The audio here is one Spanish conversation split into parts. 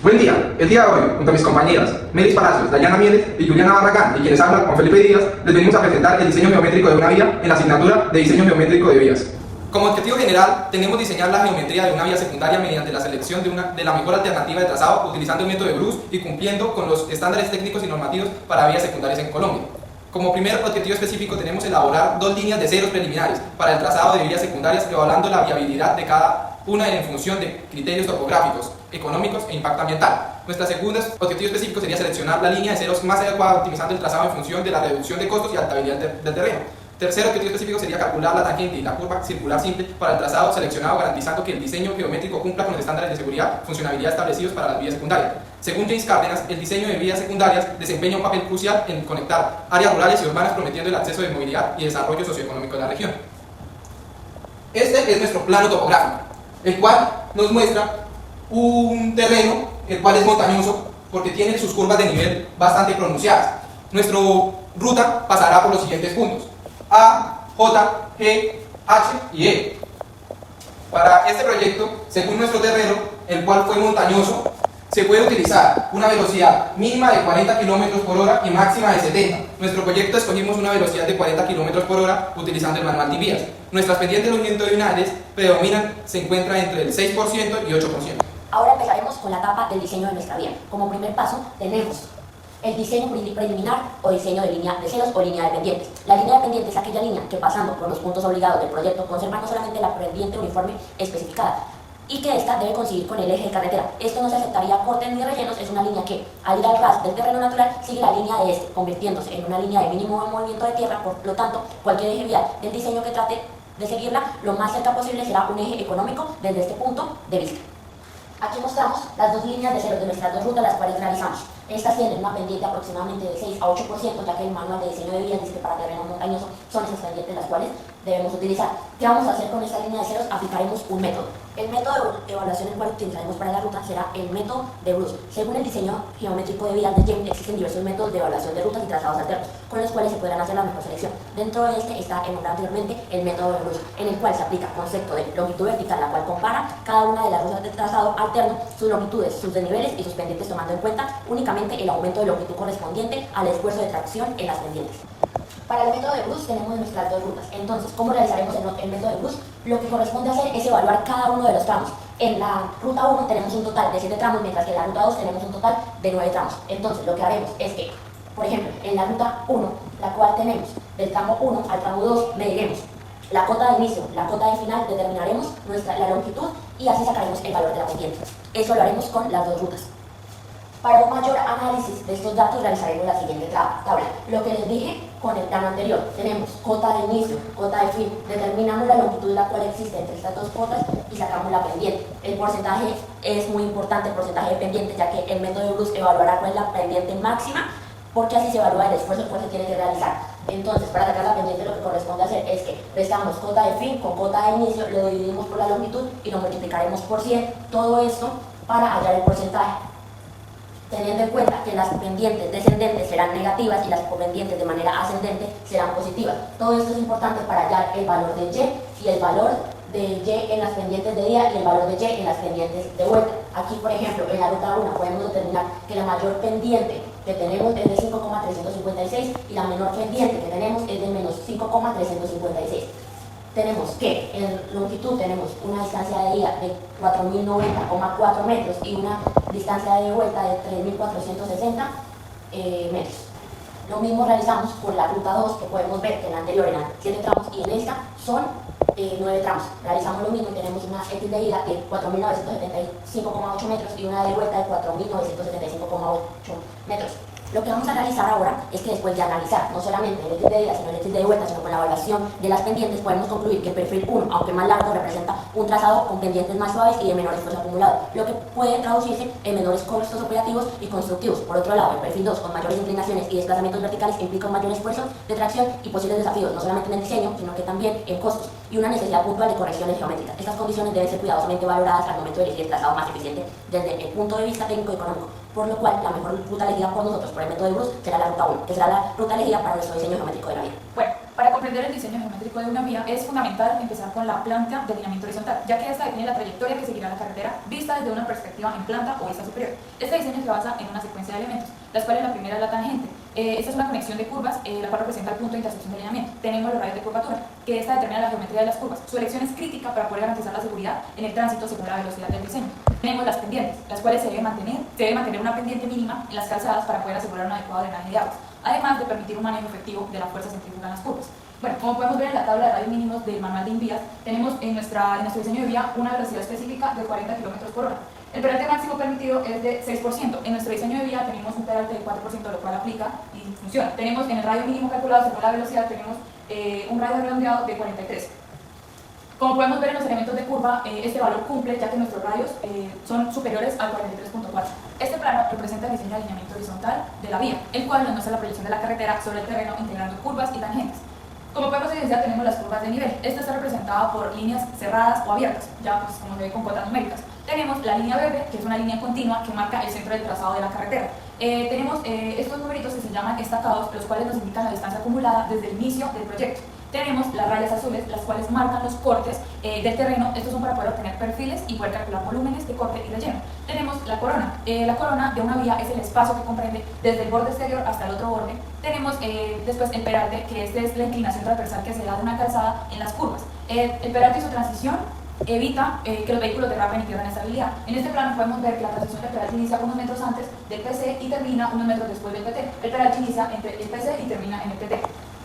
Buen día. El día de hoy, junto a mis compañeras Melis Palacios, Dayana Mieles y Juliana Barragán, y quienes hablan, Juan Felipe Díaz, les venimos a presentar el diseño geométrico de una vía en la asignatura de diseño geométrico de vías. Como objetivo general, tenemos diseñar la geometría de una vía secundaria mediante la selección de la mejor alternativa de trazado, utilizando el método de Bruce y cumpliendo con los estándares técnicos y normativos para vías secundarias en Colombia. Como primer objetivo específico tenemos elaborar 2 líneas de ceros preliminares para el trazado de vías secundarias, evaluando la viabilidad de cada una en función de criterios topográficos, económicos e impacto ambiental. Nuestro segundo objetivo específico sería seleccionar la línea de ceros más adecuada, optimizando el trazado en función de la reducción de costos y adaptabilidad del terreno. Tercer objetivo específico sería calcular la tangente y la curva circular simple para el trazado seleccionado, garantizando que el diseño geométrico cumpla con los estándares de seguridad y funcionabilidad establecidos para las vías secundarias. Según James Cárdenas, el diseño de vías secundarias desempeña un papel crucial en conectar áreas rurales y urbanas, prometiendo el acceso de movilidad y desarrollo socioeconómico de la región. Este es nuestro plano topográfico, el cual nos muestra un terreno, el cual es montañoso porque tiene sus curvas de nivel bastante pronunciadas. Nuestra ruta pasará por los siguientes puntos: A, J, G, H y E. Para este proyecto, según nuestro terreno, el cual fue montañoso, se puede utilizar una velocidad mínima de 40 km por hora y máxima de 70. Nuestro proyecto escogimos una velocidad de 40 km por hora utilizando el manual de vías. Nuestras pendientes longitudinales predominan, se encuentran entre el 6% y 8%. Ahora empezaremos con la etapa del diseño de nuestra vía. Como primer paso tenemos el diseño preliminar o diseño de línea de ceros o línea de pendientes. La línea de pendientes es aquella línea que, pasando por los puntos obligados del proyecto, conserva no solamente la pendiente uniforme especificada, y que ésta debe coincidir con el eje de carretera. Esto no se aceptaría cortes ni rellenos, es una línea que, al ir al ras del terreno natural, sigue la línea de este, convirtiéndose en una línea de mínimo movimiento de tierra. Por lo tanto, cualquier eje vial del diseño que trate de seguirla lo más cerca posible será un eje económico desde este punto de vista. Aquí mostramos las 2 líneas de ceros de nuestras 2 rutas, las cuales realizamos. Estas tienen una pendiente aproximadamente de 6 a 8%, ya que el manual de diseño de vías dice que para terreno montañoso son esas pendientes las cuales debemos utilizar. ¿Qué vamos a hacer con esta línea de ceros? Aplicaremos un método. El método de evaluación el cual utilizaremos para la ruta será el método de Bruce. Según el diseño geométrico de vías de James, existen diversos métodos de evaluación de rutas y trazados alternos, con los cuales se podrán hacer la mejor selección. Dentro de este está enumerado anteriormente el método de Bruce, en el cual se aplica concepto de longitud vertical, la cual compara cada una de las rutas de trazado alterno, sus longitudes, sus desniveles y sus pendientes, tomando en cuenta únicamente el aumento de longitud correspondiente al esfuerzo de tracción en las pendientes. Para el método de Bruce tenemos nuestras 2 rutas. Entonces, ¿cómo realizaremos el método de Bruce? Lo que corresponde hacer es evaluar cada uno de los tramos. En la ruta 1 tenemos un total de 7 tramos, mientras que en la ruta 2 tenemos un total de 9 tramos. Entonces, lo que haremos es que, por ejemplo, en la ruta 1, la cual tenemos del tramo 1 al tramo 2, mediremos la cota de inicio, la cota de final, determinaremos la longitud y así sacaremos el valor de la pendiente. Eso lo haremos con las 2 rutas. Para un mayor análisis de estos datos realizaremos la siguiente tabla. Lo que les dije con el plano anterior, tenemos cota de inicio, cota de fin, determinamos la longitud la cual existe entre estas 2 cotas y sacamos la pendiente. El porcentaje es muy importante, el porcentaje de pendiente, ya que el método de Bruce evaluará cuál es la pendiente máxima, porque así se evalúa el esfuerzo que se tiene que realizar. Entonces, para sacar la pendiente lo que corresponde hacer es que restamos cota de fin con cota de inicio, lo dividimos por la longitud y lo multiplicaremos por 100, todo esto para hallar el porcentaje, teniendo en cuenta que las pendientes descendentes serán negativas y las pendientes de manera ascendente serán positivas. Todo esto es importante para hallar el valor de Y y el valor de Y en las pendientes de ida y el valor de Y en las pendientes de vuelta. Aquí, por ejemplo, en la ruta 1 podemos determinar que la mayor pendiente que tenemos es de 5,356 y la menor pendiente que tenemos es de menos 5,356. Tenemos que en longitud tenemos una distancia de ida de 4.090,4 metros y una distancia de vuelta de 3.460 metros. Lo mismo realizamos con la ruta 2, que podemos ver que en la anterior eran 7 tramos y en esta son 9 tramos. Realizamos lo mismo y tenemos una X de ida de 4.975,8 metros y una de vuelta de 4.975,8 metros. Lo que vamos a realizar ahora es que, después de analizar no solamente el X de ida, sino el X de vuelta, sino con la evaluación de las pendientes, podemos concluir que el perfil 1, aunque más largo, representa un trazado con pendientes más suaves y de menor esfuerzo acumulado, lo que puede traducirse en menores costos operativos y constructivos. Por otro lado, el perfil 2, con mayores inclinaciones y desplazamientos verticales, implica un mayor esfuerzo de tracción y posibles desafíos, no solamente en el diseño, sino que también en costos y una necesidad puntual de correcciones geométricas. Estas condiciones deben ser cuidadosamente valoradas al momento de elegir el trazado más eficiente desde el punto de vista técnico y económico, por lo cual la mejor ruta elegida por nosotros por el método de Bruce será la ruta 1, que será la ruta elegida para nuestro diseño geométrico de la vía. Bueno, Para comprender el diseño geométrico de una vía es fundamental empezar con la planta de lineamiento horizontal, ya que esta define la trayectoria que seguirá la carretera vista desde una perspectiva en planta o vista superior. Este diseño se basa en una secuencia de elementos, las cuales la primera es la tangente. Esta es una conexión de curvas, la cual representa el punto de intersección de lineamiento. Tenemos los radios de curvatura, que esta determina la geometría de las curvas. Su elección es crítica para poder garantizar la seguridad en el tránsito según la velocidad del diseño. Tenemos las pendientes, las cuales se debe mantener una pendiente mínima en las calzadas para poder asegurar un adecuado drenaje de aguas, además de permitir un manejo efectivo de la fuerza centrífuga en las curvas. Bueno, como podemos ver en la tabla de radios mínimos del manual de Invías, tenemos en nuestro diseño de vía una velocidad específica de 40 km por hora. El peralte máximo permitido es de 6%. En nuestro diseño de vía tenemos un peralte de 4%, lo cual aplica y funciona. Tenemos en el radio mínimo calculado según la velocidad, tenemos un radio redondeado de 43. Como podemos ver en los elementos de curva, este valor cumple ya que nuestros radios son superiores al 43.4. Este plano representa el diseño de alineamiento horizontal de la vía, el cual nos muestra la proyección de la carretera sobre el terreno integrando curvas y tangentes. Como podemos evidenciar, tenemos las curvas de nivel. Esta está representada por líneas cerradas o abiertas, ya pues como se ve con cotas numéricas. Tenemos la línea verde, que es una línea continua que marca el centro del trazado de la carretera. Tenemos estos numeritos que se llaman estacados, los cuales nos indican la distancia acumulada desde el inicio del proyecto. Tenemos las rayas azules, las cuales marcan los cortes del terreno. Estos son para poder obtener perfiles y poder calcular volúmenes de corte y relleno. Tenemos la corona. La corona de una vía es el espacio que comprende desde el borde exterior hasta el otro borde. Tenemos después el peralte, que esta es la inclinación transversal que se da de una calzada en las curvas. El peralte y su transición evita que los vehículos derrapen y pierdan estabilidad. En este plano podemos ver que la transición del peralte inicia unos metros antes del PC y termina unos metros después del PT. El peralte inicia entre el PC y termina en el PT.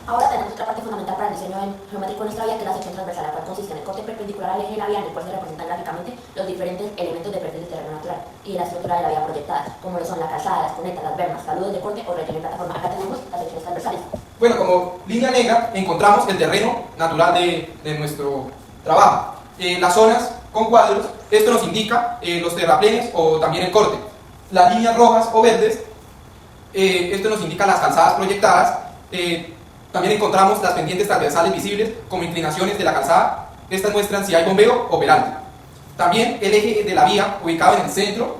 Ahora tenemos otra parte fundamental para el diseño geométrico de nuestra vía, que es la sección transversal, la cual consiste en el corte perpendicular al eje de la vía, en el cual se representan gráficamente los diferentes elementos de perfil del terreno natural y de la estructura de la vía proyectada, como lo son la calzada, las cunetas, las bermas, taludes de corte o relleno de plataforma. Acá tenemos las secciones transversales. Bueno, como línea negra encontramos el terreno natural de nuestro trabajo. Las zonas con cuadros, esto nos indica los terraplenes o también el corte. Las líneas rojas o verdes, esto nos indica las calzadas proyectadas. También encontramos las pendientes transversales visibles como inclinaciones de la calzada. Estas muestran si hay bombeo o peralte. También el eje de la vía, ubicado en el centro,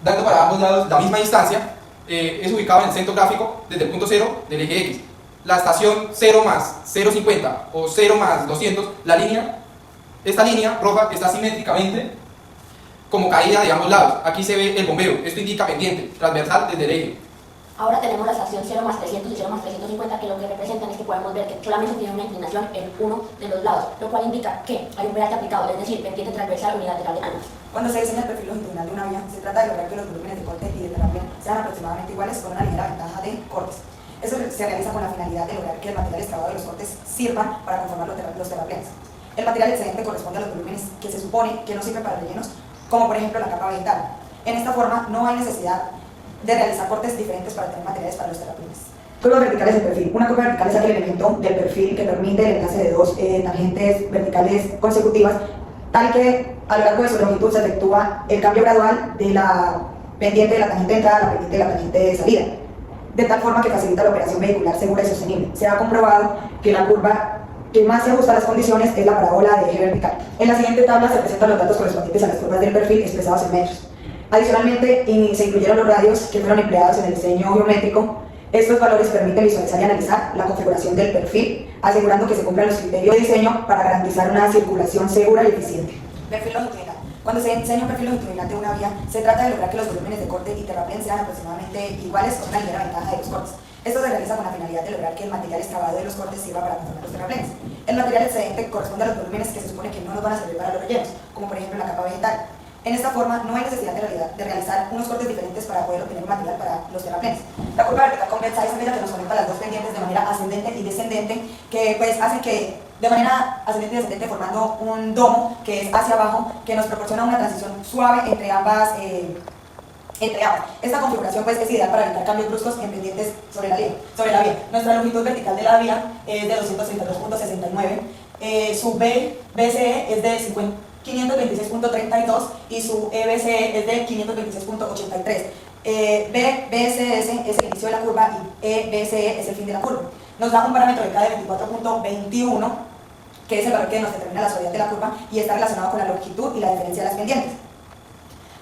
dando para ambos lados la misma distancia, es ubicado en el centro gráfico desde el punto 0 del eje X. La estación 0 más 0,50 o 0 más 200, esta línea roja está simétricamente como caída de ambos lados. Aquí se ve el bombeo, esto indica pendiente transversal desde el eje. Ahora tenemos la estación 0 más 300 y 0 más 350, que lo que representan es que podemos ver que solamente tiene una inclinación en uno de los lados, lo cual indica que hay un peralte aplicado, es decir, pendiente transversal unilateral de ambos. Cuando se diseña el perfil longitudinal de una vía, se trata de lograr que los volúmenes de corte y de terraplén sean aproximadamente iguales con una ligera ventaja de cortes. Esto se realiza con la finalidad de lograr que el material extraído de los cortes sirva para conformar los terraplenes. El material excedente corresponde a los volúmenes que se supone que no sirven para rellenos, como por ejemplo la capa vegetal. En esta forma no hay necesidad de realizar cortes diferentes para tener materiales para los terraplenes. Curvas verticales de perfil. Una curva vertical es aquel elemento del perfil que permite el enlace de dos tangentes verticales consecutivas, tal que a lo largo de su longitud se efectúa el cambio gradual de la pendiente de la tangente de entrada a la pendiente de la tangente de salida, de tal forma que facilita la operación vehicular segura y sostenible. Se ha comprobado que la curva que más se ajusta a las condiciones es la parábola de eje vertical. En la siguiente tabla se presentan los datos correspondientes a las curvas del perfil expresados en metros. Adicionalmente, se incluyeron los radios que fueron empleados en el diseño geométrico. Estos valores permiten visualizar y analizar la configuración del perfil, asegurando que se cumplan los criterios de diseño para garantizar una circulación segura y eficiente. Perfil longitudinal. Cuando se diseña un perfil longitudinal de una vía, se trata de lograr que los volúmenes de corte y terraplén sean aproximadamente iguales con una ligera ventaja de los cortes. Esto se realiza con la finalidad de lograr que el material extravado de los cortes sirva para conformar los terraplenes. El material excedente corresponde a los volúmenes que se supone que no nos van a servir para los rellenos, como por ejemplo la capa vegetal. En esta forma no hay necesidad de realizar unos cortes diferentes para poder obtener material para los terraplenes. La curva vertical convexa es aquella que nos conecta las dos pendientes de manera ascendente y descendente, que pues hace que de manera ascendente y descendente formando un domo que es hacia abajo, que nos proporciona una transición suave entre ambas. Esta configuración pues, es ideal para evitar cambios bruscos en pendientes sobre la vía. Nuestra longitud vertical de la vía es de 232.69, su BCE es de 526.32 y su EBCE es de 526.83. BCS es el inicio de la curva y EBCE es el fin de la curva. Nos da un parámetro de K de 24.21, que es el valor que nos determina la suavidad de la curva y está relacionado con la longitud y la diferencia de las pendientes.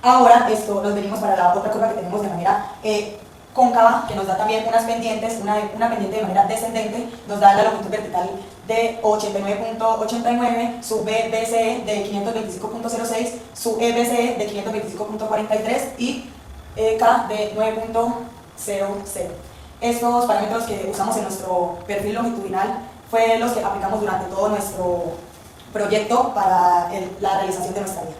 Ahora nos venimos para la otra curva que tenemos de manera cóncava, que nos da también unas pendientes, una pendiente de manera descendente, nos da la longitud vertical de 89.89, su BBCE de 525.06, su EBCE de 525.43 y K de 9.00. Estos parámetros que usamos en nuestro perfil longitudinal fue los que aplicamos durante todo nuestro proyecto para la realización de nuestra vía.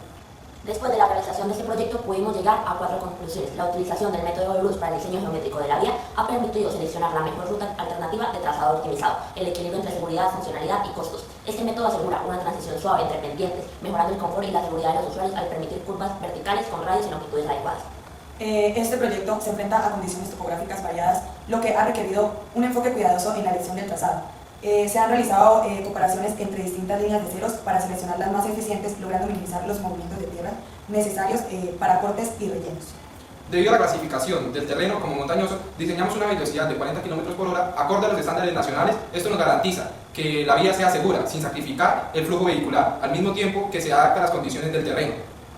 Después de la realización de este proyecto pudimos llegar a 4 conclusiones. La utilización del método de Bruce para el diseño geométrico de la vía ha permitido seleccionar la mejor ruta alternativa de trazado optimizado, el equilibrio entre seguridad, funcionalidad y costos. Este método asegura una transición suave entre pendientes, mejorando el confort y la seguridad de los usuarios al permitir curvas verticales con radios y longitudes adecuadas. Este proyecto se enfrenta a condiciones topográficas variadas, lo que ha requerido un enfoque cuidadoso en la elección del trazado. Se han realizado comparaciones entre distintas líneas de ceros para seleccionar las más eficientes, logrando minimizar los movimientos de tierra necesarios para cortes y rellenos. Debido a la clasificación del terreno como montañoso, diseñamos una velocidad de 40 km por hora acorde a los estándares nacionales. Esto nos garantiza que la vía sea segura, sin sacrificar el flujo vehicular, al mismo tiempo que se adapta a las condiciones del terreno.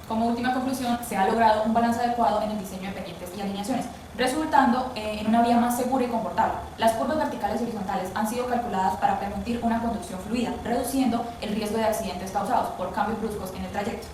Como última conclusión, se ha logrado un balance adecuado en el diseño de pendientes y alineaciones, resultando en una vía más segura y confortable. Las curvas verticales y horizontales han sido calculadas para permitir una conducción fluida, reduciendo el riesgo de accidentes causados por cambios bruscos en el trayecto.